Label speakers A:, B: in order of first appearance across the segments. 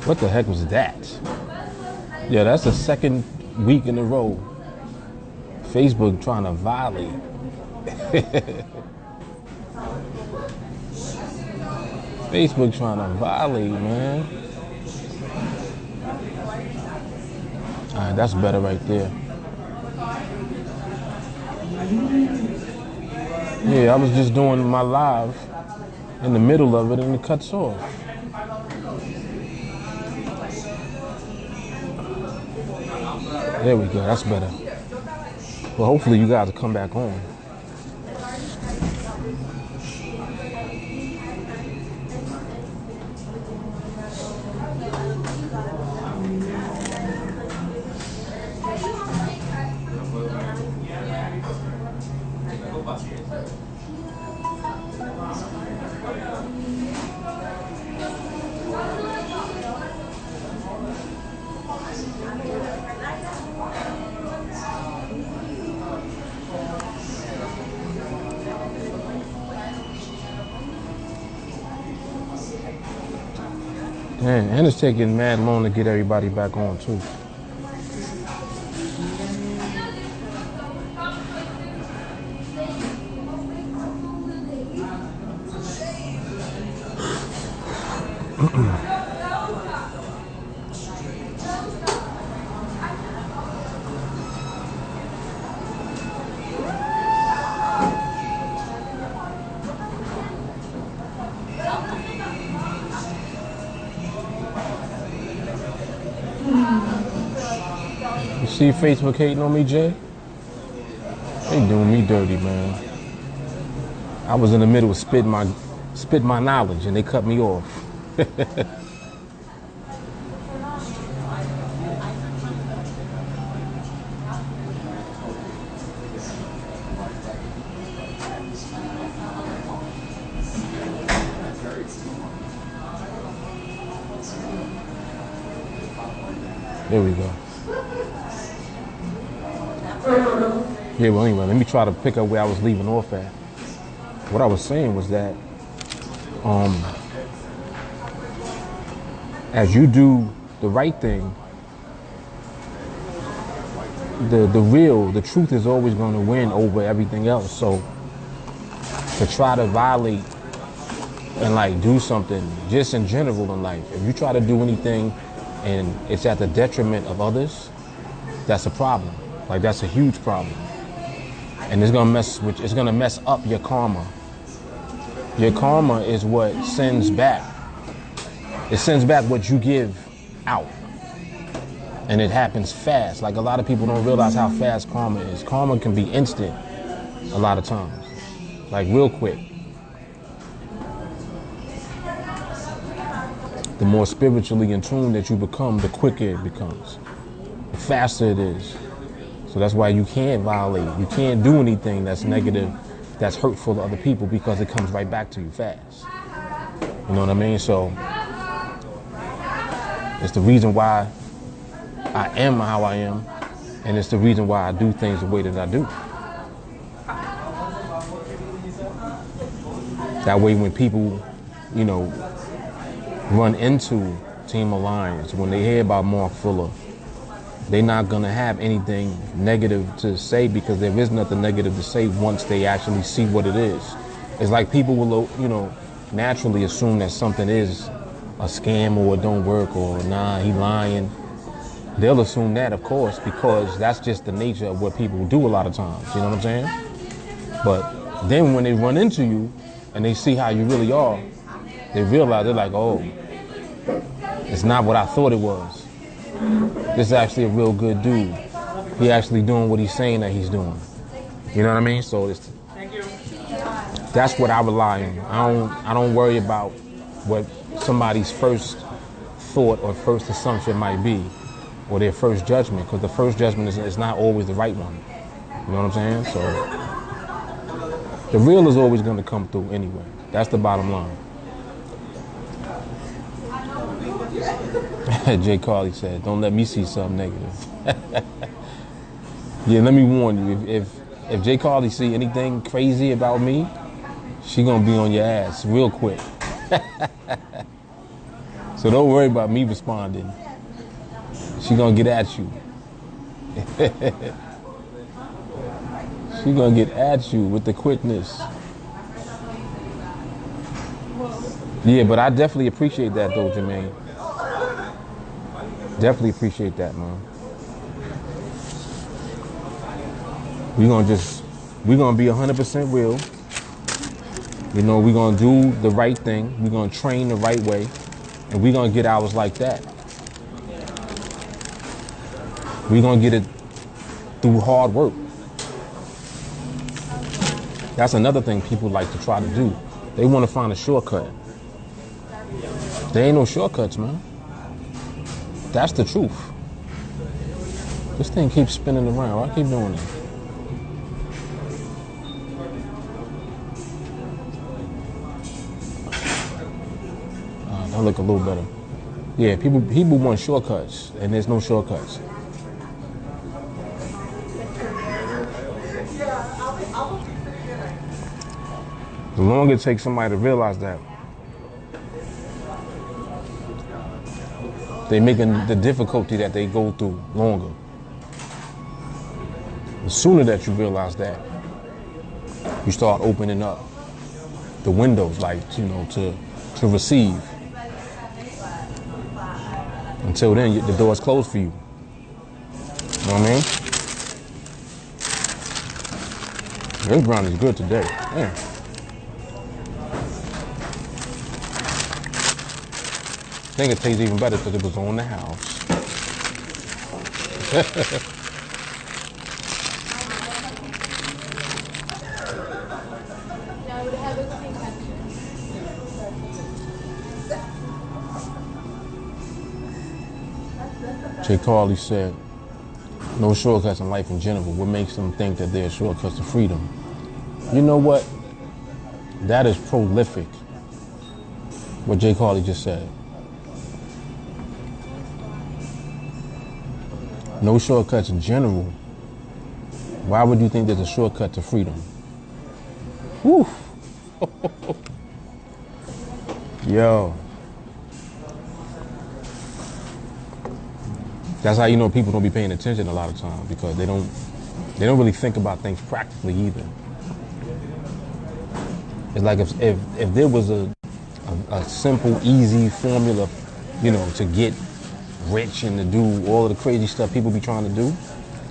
A: What the heck was that? Yeah, that's the second week in a row. Facebook trying to violate. Facebook trying to violate, man. All right, that's better right there. Yeah, I was just doing my live in the middle of it and it cuts off. There we go, that's better. Well, hopefully you guys will come back on. Man, and it's taking mad long to get everybody back on too. See Facebook hating on me, Jay? They doing me dirty, man. I was in the middle of spit my knowledge and they cut me off. There we go. Yeah, well, anyway, let me try to pick up where I was leaving off at. What I was saying was that as you do the right thing, the truth is always going to win over everything else. So to try to violate and like do something just in general in life, if you try to do anything and it's at the detriment of others, that's a problem. Like, that's a huge problem. And it's gonna mess up your karma. Your karma is what sends back. It sends back what you give out. And it happens fast. Like, a lot of people don't realize how fast karma is. Karma can be instant a lot of times. Like, real quick. The more spiritually in tune that you become, the quicker it becomes. The faster it is. So that's why you can't violate. You can't do anything that's negative, that's hurtful to other people, because it comes right back to you fast. You know what I mean? So it's the reason why I am how I am, and it's the reason why I do things the way that I do. That way when people, you know, run into TeamAlliance, when they hear about Mark Fuller, they're not going to have anything negative to say, because there is nothing negative to say once they actually see what it is. It's like people will, you know, naturally assume that something is a scam or it don't work or nah, he lying. They'll assume that, of course, because that's just the nature of what people do a lot of times. You know what I'm saying? But then when they run into you and they see how you really are, they realize, they're like, oh, it's not what I thought it was. This is actually a real good dude. He actually doing what he's saying that he's doing. You know what I mean? So that's what I rely on. I don't worry about what somebody's first thought or first assumption might be, or their first judgment, because the first judgment is not always the right one. You know what I'm saying? So the real is always going to come through anyway. That's the bottom line. Jay Carly said, don't let me see something negative. Yeah, let me warn you, if Jay Carly see anything crazy about me, she gonna be on your ass real quick. So don't worry about me responding. She gonna get at you. She gonna get at you with the quickness. Yeah, but I definitely appreciate that though, Jermaine. Definitely appreciate that, man. We're gonna be 100% real. You know, we're gonna do the right thing. We're gonna train the right way, and we're gonna get hours like that. We're gonna get it through hard work. That's another thing people like to try to do. They want to find a shortcut. There ain't no shortcuts, man. That's the truth. This thing keeps spinning around. Why I keep doing it? That look a little better. Yeah, people want shortcuts, and there's no shortcuts. The longer it takes somebody to realize that, they're making the difficulty that they go through longer. The sooner that you realize that, you start opening up the windows, like, you know, to receive. Until then, the door's closed for you. You know what I mean? This brownie's good today. Yeah. I think it tastes even better because it was on the house. Jay Carly said, no shortcuts in life in general. What makes them think that there are shortcuts to freedom? You know what? That is prolific, what Jay Carly just said. No shortcuts in general. Why would you think there's a shortcut to freedom? Whew. Yo. That's how you know people don't be paying attention a lot of times, because they don't really think about things practically either. It's like if there was a simple, easy formula, you know, to get rich and to do all of the crazy stuff people be trying to do,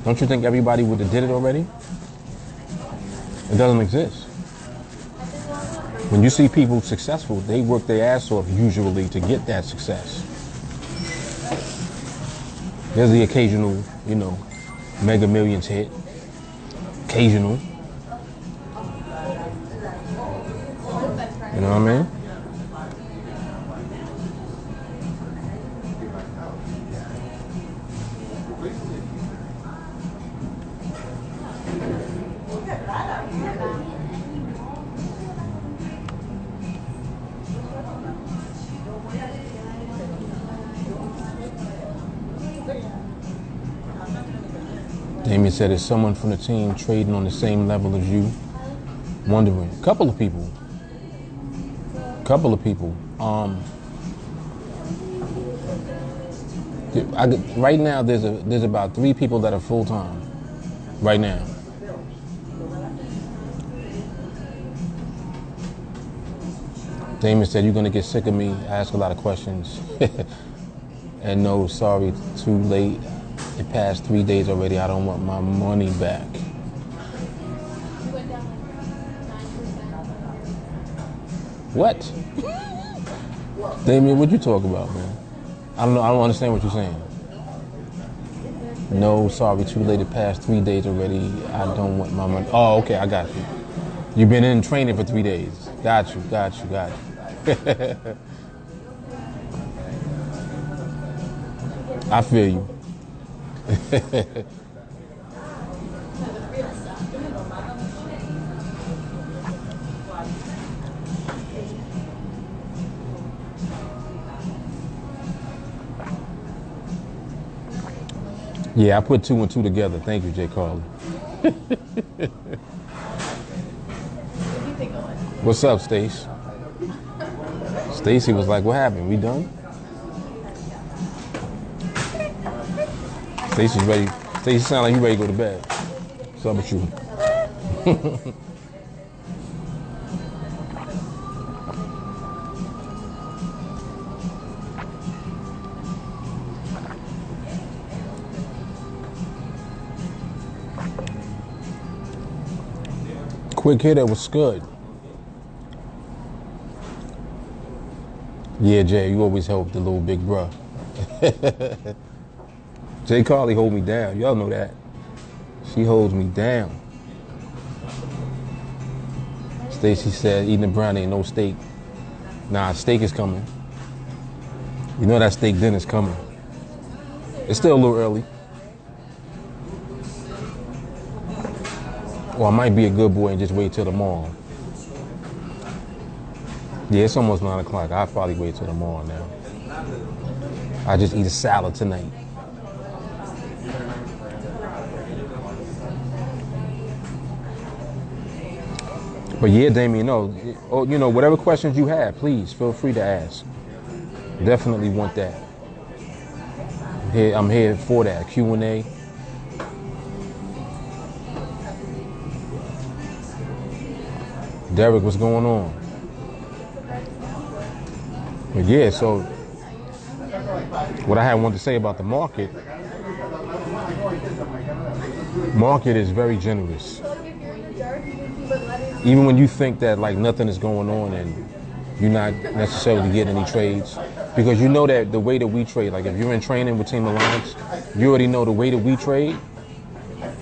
A: don't you think everybody would have did it already? It doesn't exist. When you see people successful, they work their ass off usually to get that success. There's the occasional, you know, Mega Millions hit. Occasional. You know what I mean? Damien said, is someone from the team trading on the same level as you? Wondering. Couple of people. Right now, there's about 3 people that are full time. Right now. Damien said, you're gonna get sick of me. I ask a lot of questions. And no, sorry, too late. It passed 3 days already. I don't want my money back. What? Damien, what you talk about, man? I don't know. I don't understand what you're saying. No, sorry, too late. It passed 3 days already. I don't want my money. Oh, okay, I got you. You've been in training for 3 days. Got you. I feel you. Yeah, I put 2 and 2 together. Thank you, Jay Carly. What's up, Stace? Stacy was like, what happened? We done? Stacey's ready. Stacey sound like you ready to go to bed. What's up with you? Quick hitter was good. Yeah, Jay, you always help the little big bruh. Jay Carly hold me down. Y'all know that. She holds me down. Stacy said, eating the brown ain't no steak. Nah, steak is coming. You know that steak dinner's coming. It's still a little early. Or I might be a good boy and just wait till tomorrow. Yeah, it's almost 9 o'clock. I'll probably wait till tomorrow now. I just eat a salad tonight. But yeah, Damien, no, you know, whatever questions you have, please feel free to ask. Definitely want that. I'm here for that Q&A. Derek, what's going on? But yeah, so what I had wanted to say about the market is very generous. Even when you think that like nothing is going on and you're not necessarily getting any trades, because you know that the way that we trade, like if you're in training with TeamAlliance, you already know the way that we trade,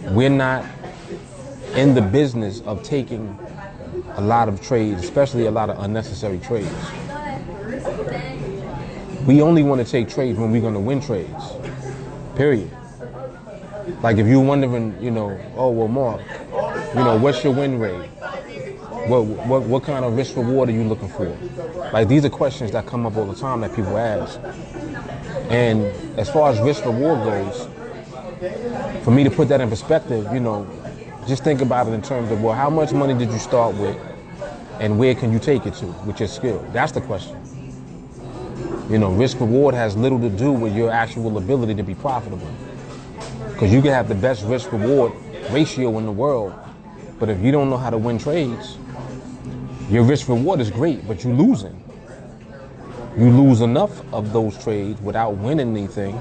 A: we're not in the business of taking a lot of trades, especially a lot of unnecessary trades. We only want to take trades when we're going to win trades, period. Like if you're wondering, you know, oh, well, Mark, you know, what's your win rate? What kind of risk reward are you looking for? Like these are questions that come up all the time that people ask. And as far as risk reward goes, for me to put that in perspective, you know, just think about it in terms of, well, how much money did you start with and where can you take it to with your skill? That's the question. You know, risk reward has little to do with your actual ability to be profitable. Because you can have the best risk reward ratio in the world, but if you don't know how to win trades, your risk reward is great, but you're losing. You lose enough of those trades without winning anything,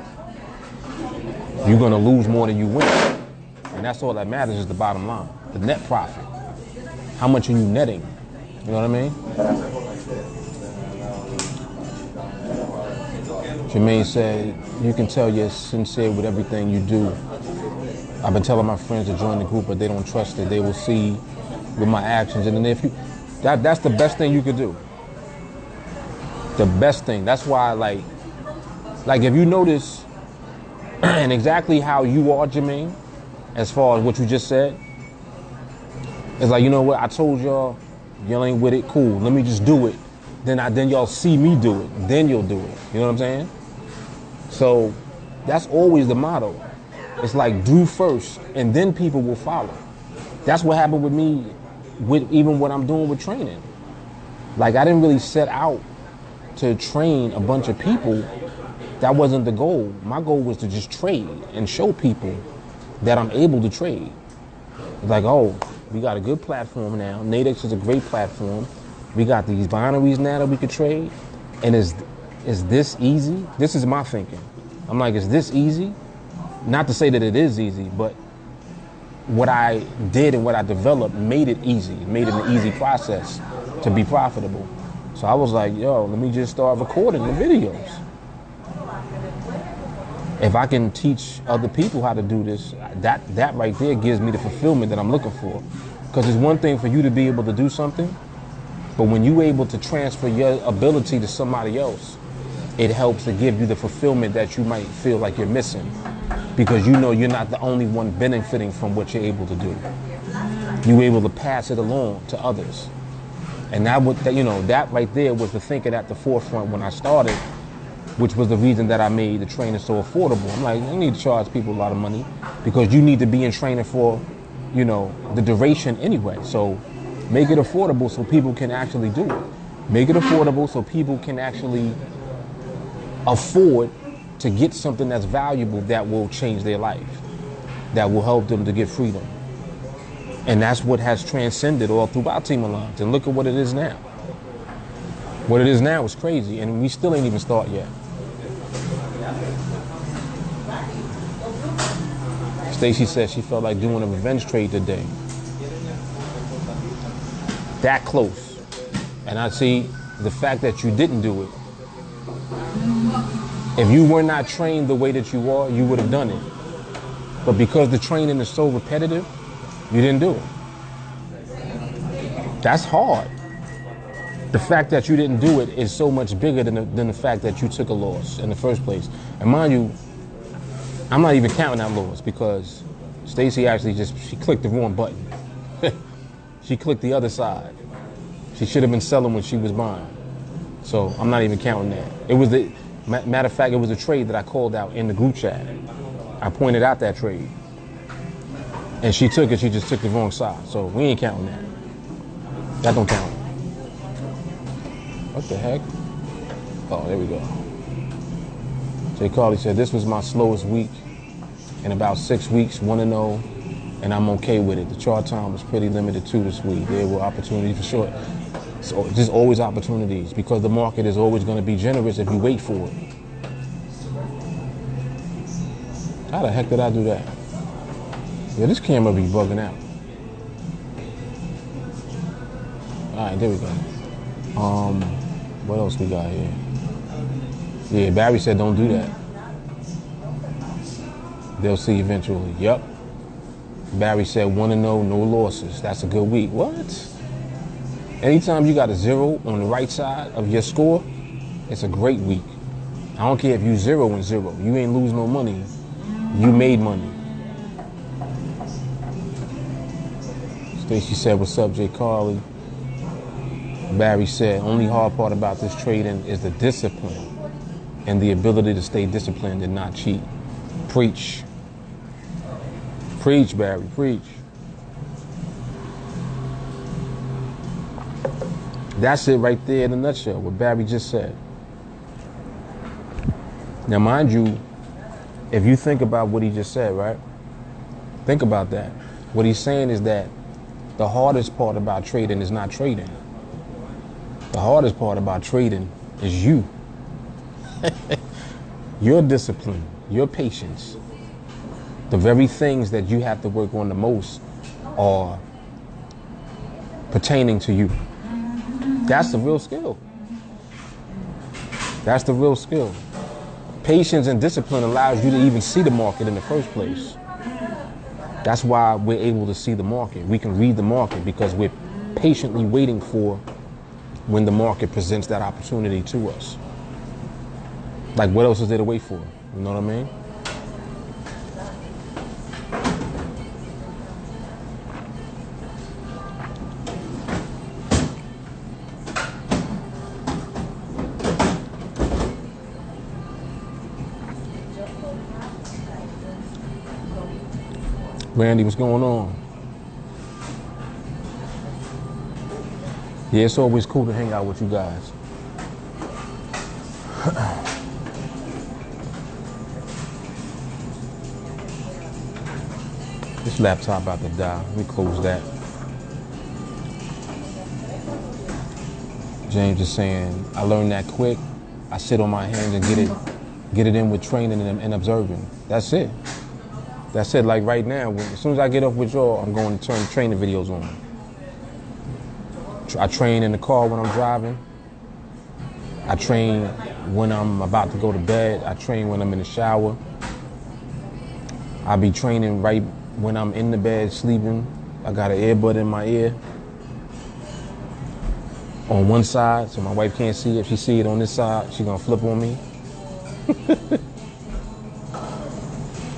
A: you're going to lose more than you win. And that's all that matters is the bottom line, the net profit. How much are you netting? You know what I mean? Jermaine said, you can tell you're sincere with everything you do. I've been telling my friends to join the group, but they don't trust it. They will see with my actions. And then if you, that's the best thing you could do. The best thing. That's why, like if you notice, and exactly how you are, Jermaine, as far as what you just said, it's like, you know what, I told y'all ain't with it, cool, let me just do it. Then y'all see me do it, then you'll do it. You know what I'm saying? So that's always the motto. It's like do first and then people will follow. That's what happened with me with even what I'm doing with training. Like I didn't really set out to train a bunch of people. That wasn't the goal. My goal was to just trade and show people that I'm able to trade. It's like, oh, we got a good platform now. NADEX is a great platform. We got these binaries now that we could trade. And is this easy? This is my thinking. I'm like, is this easy? Not to say that it is easy, but what I did and what I developed made it easy. It made it an easy process to be profitable. So I was like, yo, let me just start recording the videos. If I can teach other people how to do this, that right there gives me the fulfillment that I'm looking for. Because it's one thing for you to be able to do something, but when you're able to transfer your ability to somebody else, it helps to give you the fulfillment that you might feel like you're missing. Because you know you're not the only one benefiting from what you're able to do. You're able to pass it along to others. And that right there was the thinking at the forefront when I started, which was the reason that I made the training so affordable. I'm like, I need to charge people a lot of money because you need to be in training for, the duration anyway. So make it affordable so people can actually do it. Make it affordable so people can actually afford to get something that's valuable that will change their life, that will help them to get freedom. And that's what has transcended all throughout TeamAlliance. And look at what it is now. What it is now is crazy, and we still ain't even start yet. Stacy said she felt like doing a revenge trade today. That close. And I see the fact that you didn't do it. If you were not trained the way that you are, you would have done it. But because the training is so repetitive, you didn't do it. That's hard. The fact that you didn't do it is so much bigger than the fact that you took a loss in the first place. And mind you, I'm not even counting that loss because Stacy actually she clicked the wrong button. She clicked the other side. She should have been selling when she was buying. So I'm not even counting that. It was matter of fact, it was a trade that I called out in the group chat. I pointed out that trade. And she took it, she just took the wrong side. So we ain't counting that. That don't count. What the heck? Oh, there we go. Jay Carly said, this was my slowest week in about 6 weeks, 1-0, and I'm okay with it. The chart time was pretty limited too this week. There were opportunities for sure. So just always opportunities because the market is always going to be generous if you wait for it. How the heck did I do that? Yeah, this camera be bugging out. All right, there we go. What else we got here? Yeah, Barry said don't do that. They'll see eventually. Yep. Barry said 1-0, no losses. That's a good week. What? Anytime you got a 0 on the right side of your score, it's a great week. I don't care if you 0-0. You ain't lose no money. You made money. Stacy said, what's up, Jay Carly? Barry said, only hard part about this trading is the discipline and the ability to stay disciplined and not cheat. Preach. Preach, Barry, preach. That's it right there in a nutshell, what Barry just said. Now, mind you, if you think about what he just said, right? Think about that. What he's saying is that the hardest part about trading is not trading. The hardest part about trading is you. Your discipline, your patience. The very things that you have to work on the most are pertaining to you. That's the real skill. That's the real skill. Patience and discipline allows you to even see the market in the first place. That's why we're able to see the market. We can read the market because we're patiently waiting for when the market presents that opportunity to us. Like, what else is there to wait for? You know what I mean? Randy, what's going on? Yeah, it's always cool to hang out with you guys. This laptop about to die. Let me close that. James is saying, I learned that quick. I sit on my hands and get it in with training and observing. That's it. That's it. Like right now, as soon as I get off with y'all, I'm going to turn training videos on. I train in the car when I'm driving. I train when I'm about to go to bed. I train when I'm in the shower. I'll be training right when I'm in the bed sleeping. I got an earbud in my ear on one side so my wife can't see it. If she see it on this side, she's gonna flip on me.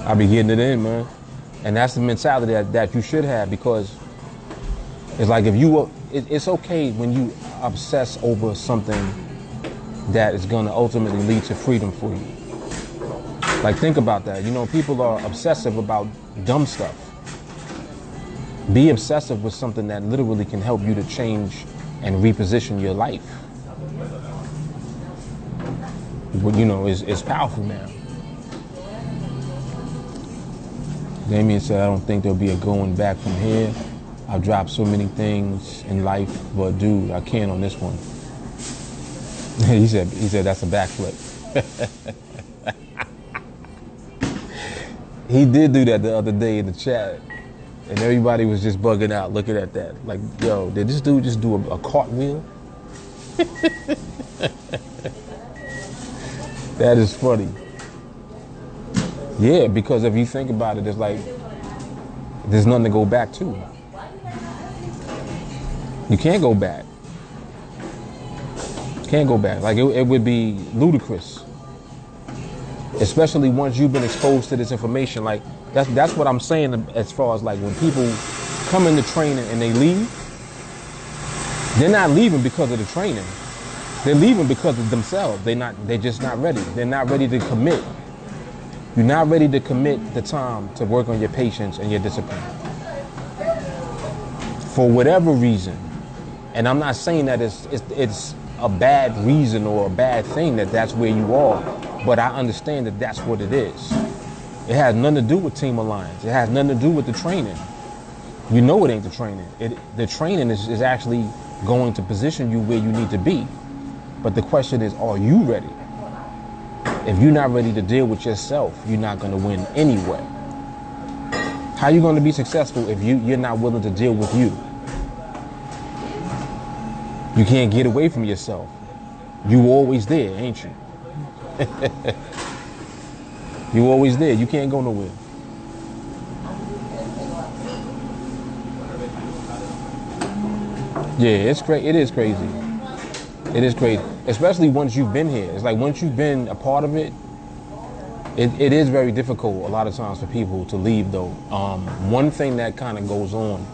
A: I'll be getting it in, man. And that's the mentality that you should have, because it's like it's okay when you obsess over something that is gonna ultimately lead to freedom for you. Like, think about that. You know, people are obsessive about dumb stuff. Be obsessive with something that literally can help you to change and reposition your life. You know, it's powerful now. Damien said, I don't think there'll be a going back from here. I've dropped so many things in life, but dude, I can't on this one. he said that's a backflip. He did do that the other day in the chat, and everybody was just bugging out looking at that. Like, yo, did this dude just do a cartwheel? That is funny. Yeah, because if you think about it, it's like there's nothing to go back to. You can't go back. Can't go back. Like it would be ludicrous, especially once you've been exposed to this information. Like that's what I'm saying as far as like when people come into training and they leave, they're not leaving because of the training. They're leaving because of themselves. They're just not ready. They're not ready to commit. You're not ready to commit the time to work on your patience and your discipline. For whatever reason. And I'm not saying that it's a bad reason or a bad thing that's where you are, but I understand that that's what it is. It has nothing to do with TeamAlliance. It has nothing to do with the training. You know it ain't the training. The training is actually going to position you where you need to be. But the question is, are you ready? If you're not ready to deal with yourself, you're not going to win anyway. How are you going to be successful if you're not willing to deal with you? You can't get away from yourself. You always there, ain't you? You always there. You can't go nowhere. Yeah, it's crazy. It is crazy. It is crazy, especially once you've been here. It's like once you've been a part of it, it is very difficult a lot of times for people to leave though. One thing that kind of goes on,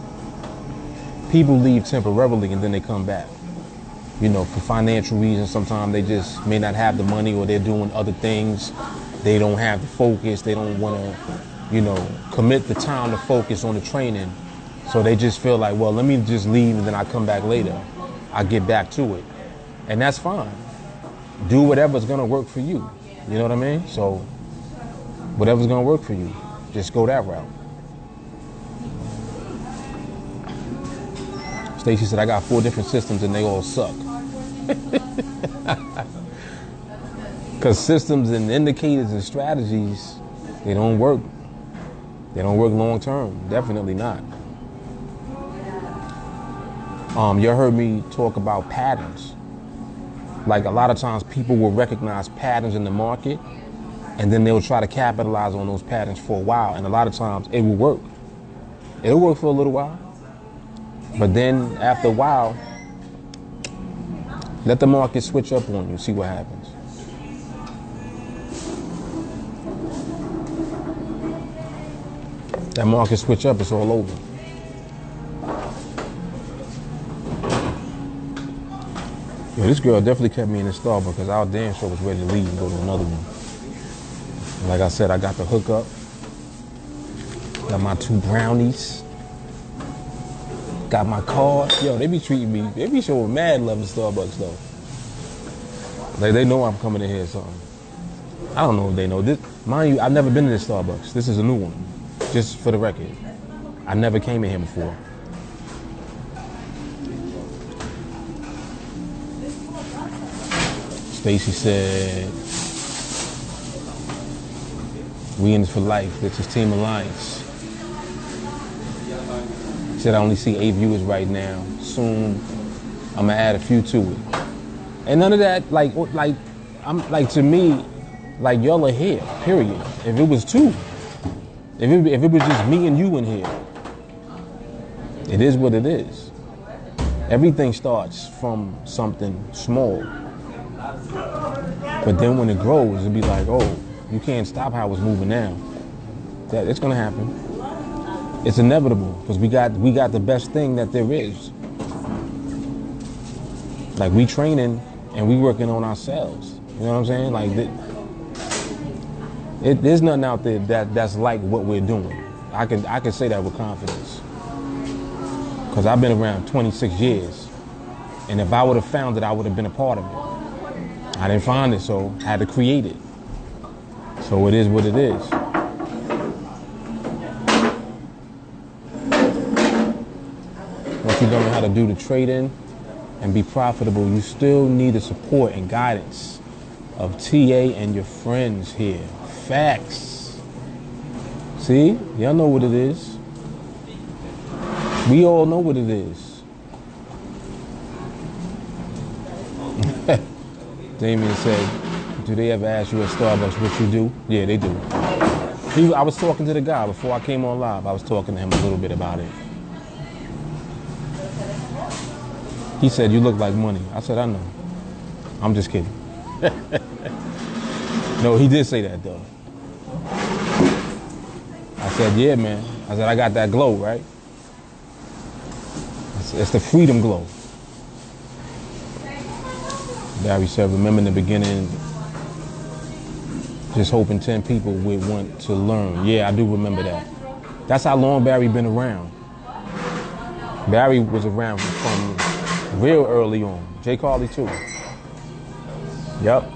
A: people leave temporarily and then they come back. You know, for financial reasons, sometimes they just may not have the money or they're doing other things. They don't have the focus. They don't want to, you know, commit the time to focus on the training. So they just feel like, well, let me just leave and then I come back later. I get back to it. And that's fine. Do whatever's going to work for you. You know what I mean? So whatever's going to work for you, just go that route. Stacy said, I got 4 different systems and they all suck. Because systems and indicators and strategies, they don't work. They don't work long term. Definitely not. You heard me talk about patterns. Like a lot of times people will recognize patterns in the market and then they'll try to capitalize on those patterns for a while. And a lot of times it will work. It'll work for a little while. But then after a while, let the market switch up on you, see what happens. That market switch up, it's all over. Yo, this girl definitely kept me in the Starbucks because our damn sure was ready to leave and go to another one. And like I said, I got the hookup. Got my 2 brownies. Got my card. Yo, they be treating me, they be showing mad love in Starbucks though. Like they know I'm coming in here or something. I don't know if they know this. Mind you, I've never been in this Starbucks. This is a new one. Just for the record. I never came in here before. Stacy said, we in this for life. This is TeamAlliance. She said, I only see 8 viewers right now. Soon, I'm gonna add a few to it. And none of that, I'm like to me, like y'all are here, period. If it was 2, if it was just me and you in here, it is what it is. Everything starts from something small. But then when it grows, it'll be like, oh, you can't stop how it's moving now. That it's gonna happen. It's inevitable because we got the best thing that there is. Like we training and we working on ourselves. You know what I'm saying? Like there's nothing out there that's like what we're doing. I can say that with confidence because I've been around 26 years, and if I would have found it, I would have been a part of it. I didn't find it, so I had to create it. So it is what it is. you learn how to do the trading and be profitable, you still need the support and guidance of TA and your friends here. Facts. See? Y'all know what it is. We all know what it is. Damien said, do they ever ask you at Starbucks what you do? Yeah, they do. I was talking to the guy before I came on live. I was talking to him a little bit about it. He said, you look like money. I said, I know. I'm just kidding. No, he did say that though. I said, yeah, man. I said, I got that glow, right? It's the freedom glow. Barry said, remember in the beginning, just hoping 10 people would want to learn. Yeah, I do remember that. That's how long Barry been around. Barry was around from real early on. Jay Carly too. Yep.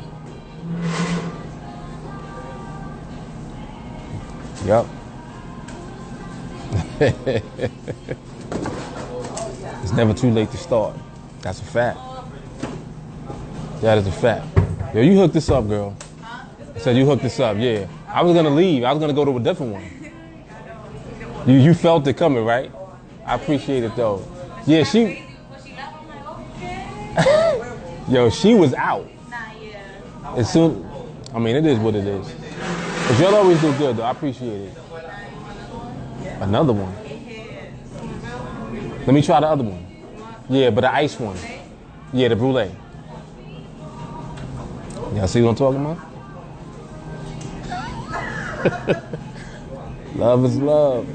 A: Yep. It's never too late to start. That's a fact. That is a fact. Yo, you hooked this up, girl. I said you hooked this up, yeah. I was gonna leave. I was gonna go to a different one. You felt it coming, right? I appreciate it though. Yeah, she. Yo, she was out. As soon, I mean, it is what it is. But y'all always do good though. I appreciate it. Another one. Let me try the other one. Yeah, but the ice one. Yeah, the brulee. Y'all see what I'm talking about? Love is love.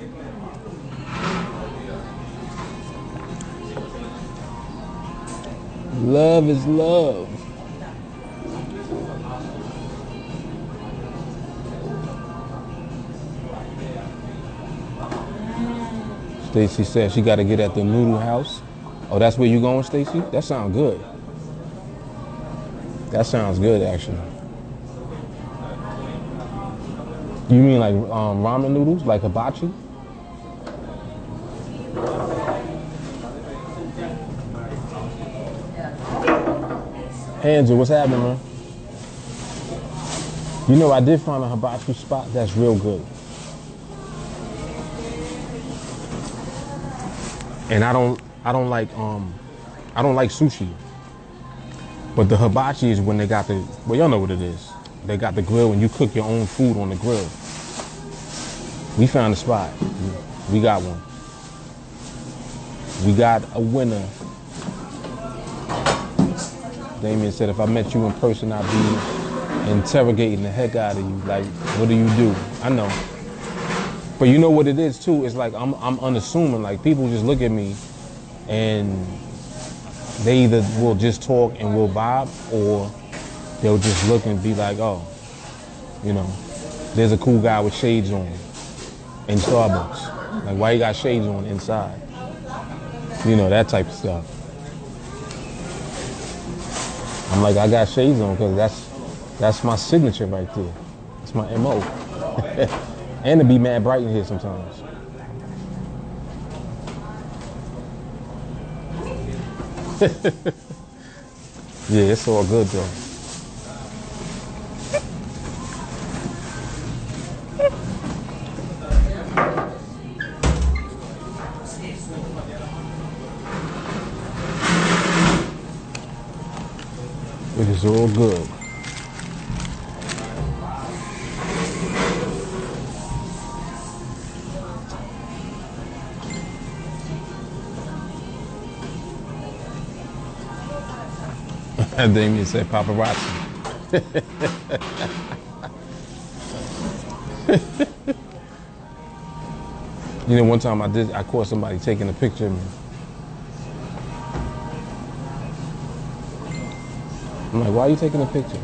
A: Love is love. Stacy said she got to get at the noodle house. Oh, that's where you going, Stacy? That sounds good. That sounds good, actually. You mean like ramen noodles, like hibachi? Angel, what's happening, man? You know, I did find a hibachi spot that's real good. And I don't like sushi. But the hibachi is when they got the, well, y'all know what it is. They got the grill and you cook your own food on the grill. We found a spot. We got one. We got a winner. Damien said, if I met you in person, I'd be interrogating the heck out of you. Like, what do you do? I know. But you know what it is too? It's like I'm unassuming. Like, people just look at me and they either will just talk and will vibe, or they'll just look and be like, oh, you know, there's a cool guy with shades on in Starbucks. Like, why you got shades on inside? You know, that type of stuff. I'm like, I got shades on because that's my signature right there. That's my MO. And to be mad bright in here sometimes. Yeah, it's all good though. It is all good. And Damien said paparazzi. You know, one time I caught somebody taking a picture of me. I'm like, why are you taking a picture?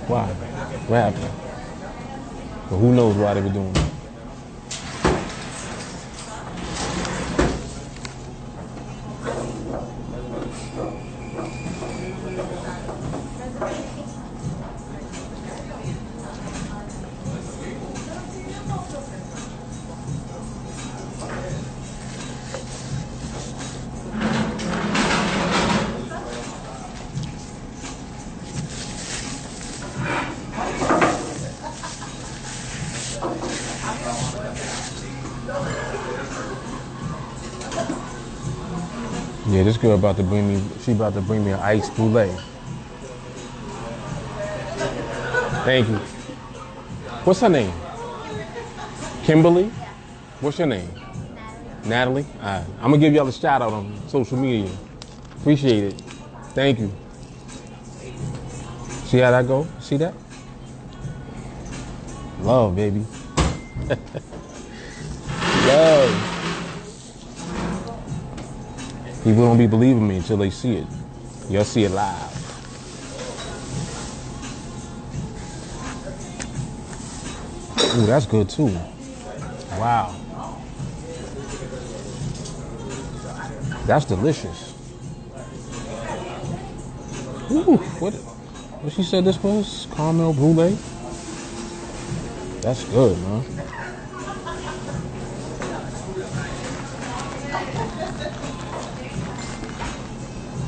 A: Why? What happened? But who knows why they were doing that? Yeah, this girl about to bring me, she about to bring me an ice brulee. Thank you. What's her name? Kimberly? What's your name? Natalie? All right. I'm going to give y'all a shout out on social media. Appreciate it. Thank you. See how that go? See that? Love, baby. Love. People don't be believing me until they see it. Y'all see it live. Ooh, that's good too. Wow. That's delicious. Ooh, what she said this was? Caramel brulee? That's good, man.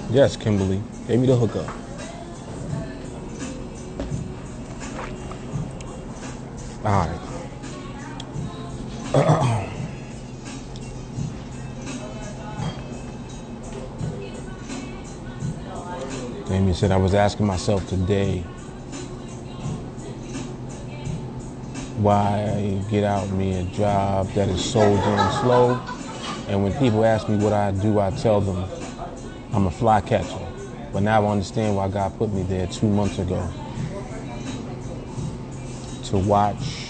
A: Yes, Kimberly. Gave me the hookup. All right. Damien said, I was asking myself today why get out me a job that is so damn slow. And when people ask me what I do, I tell them I'm a fly catcher. But now I understand why God put me there 2 months ago. To watch,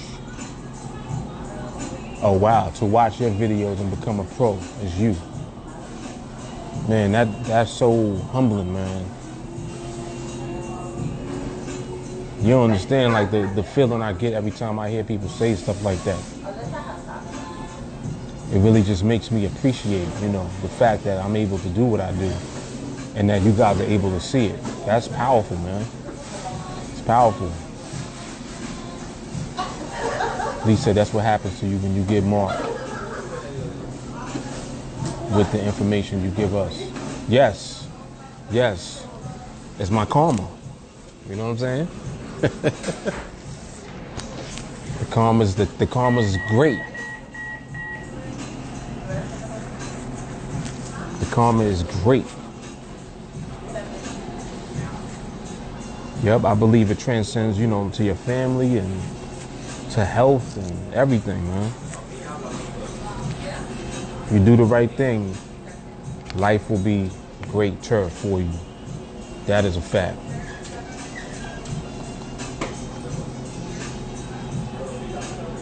A: oh wow, to watch your videos and become a pro is you. Man, that's so humbling, man. You don't understand like the feeling I get every time I hear people say stuff like that. It really just makes me appreciate, you know, the fact that I'm able to do what I do and that you guys are able to see it. That's powerful, man. It's powerful. Lee said that's what happens to you when you get marked with the information you give us. Yes, yes. It's my karma. You know what I'm saying? The karma's great. The karma is great. Yep, I believe it transcends, you know, to your family and to health and everything, man. If you do the right thing, life will be greater for you. That is a fact.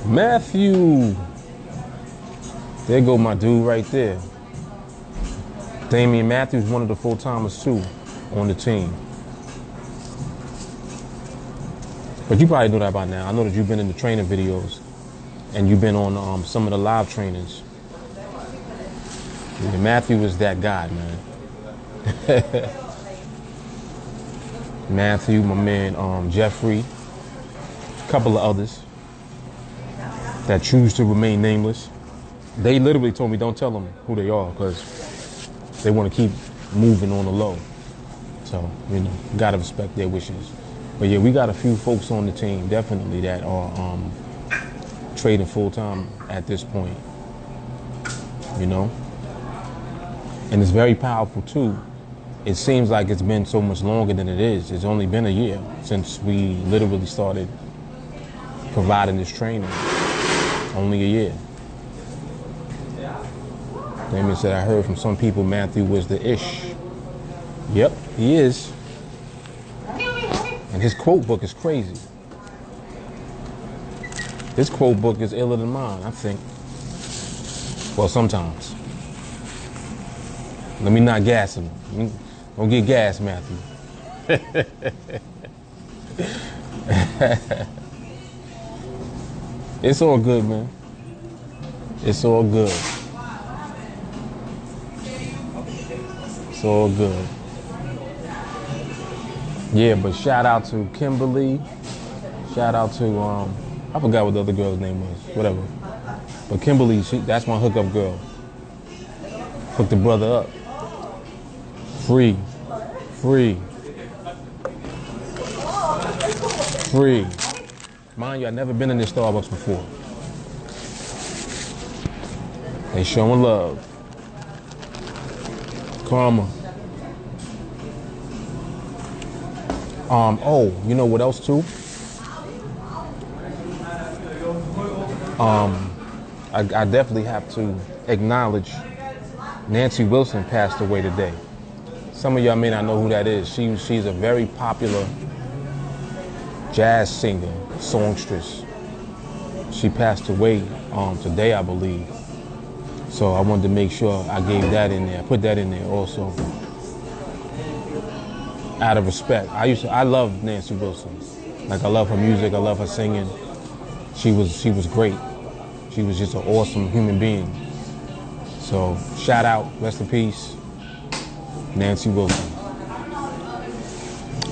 A: Matthew. There go my dude right there. Damian Matthews, one of the full-timers too on the team. But you probably know that by now. I know that you've been in the training videos and you've been on some of the live trainings. Yeah, Matthew is that guy, man. Matthew, my man, Jeffrey, a couple of others that choose to remain nameless. They literally told me don't tell them who they are because they want to keep moving on the low. So, you know, gotta respect their wishes. But yeah, we got a few folks on the team, definitely, that are trading full-time at this point, you know? And it's very powerful, too. It seems like it's been so much longer than it is. It's only been a year since we literally started providing this training. Only a year. Damien said, I heard from some people Matthew was the ish. Yep, he is. And his quote book is crazy. His quote book is iller than mine, I think. Well, sometimes. Let me not gas him. Don't get gas, Matthew. It's all good, man. It's all good. It's all good. Yeah, but shout out to Kimberly. Shout out to, I forgot what the other girl's name was. Whatever. But Kimberly, that's my hookup girl. Hook the brother up. Free. Free. Free. Mind you, I've never been in this Starbucks before. They showing love. Karma. Oh, you know what else too? I definitely have to acknowledge Nancy Wilson passed away today. Some of y'all may not know who that is. She's a very popular jazz singer, songstress. She passed away today, I believe. So I wanted to make sure I gave that in there, put that in there also. Out of respect. I love Nancy Wilson. Like, I love her music, I love her singing. She was great. She was just an awesome human being. So shout out, rest in peace, Nancy Wilson.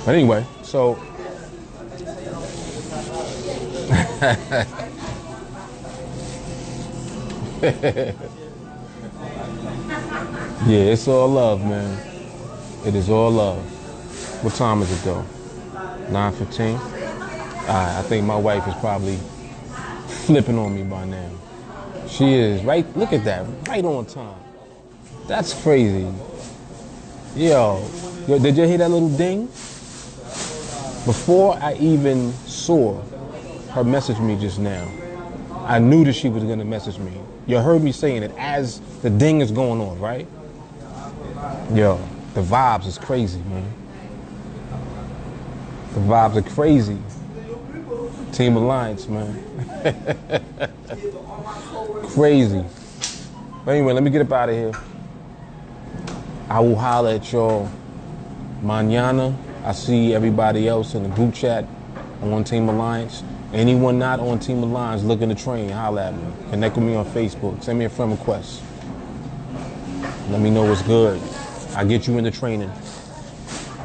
A: But anyway, so yeah, it's all love, man. It is all love. What time is it though? 9:15? I think my wife is probably flipping on me by now. She is, right? Look at that, right on time. That's crazy. Yo, did you hear that little ding? Before I even saw her message me just now, I knew that she was gonna message me. You heard me saying it as the ding is going on, right? Yo, the vibes is crazy, man. The vibes are crazy. TeamAlliance, man. Crazy. But anyway, let me get up out of here. I will holler at y'all mañana. I see everybody else in the group chat on TeamAlliance. Anyone not on TeamAlliance looking to train, holler at me. Connect with me on Facebook. Send me a friend request. Let me know what's good. I get you into training.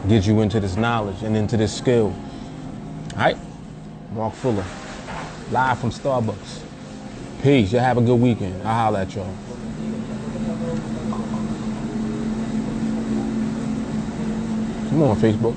A: Get you into this knowledge and into this skill. All right? Mark Fuller, live from Starbucks. Peace. Y'all have a good weekend. I'll holler at y'all. Come on, Facebook.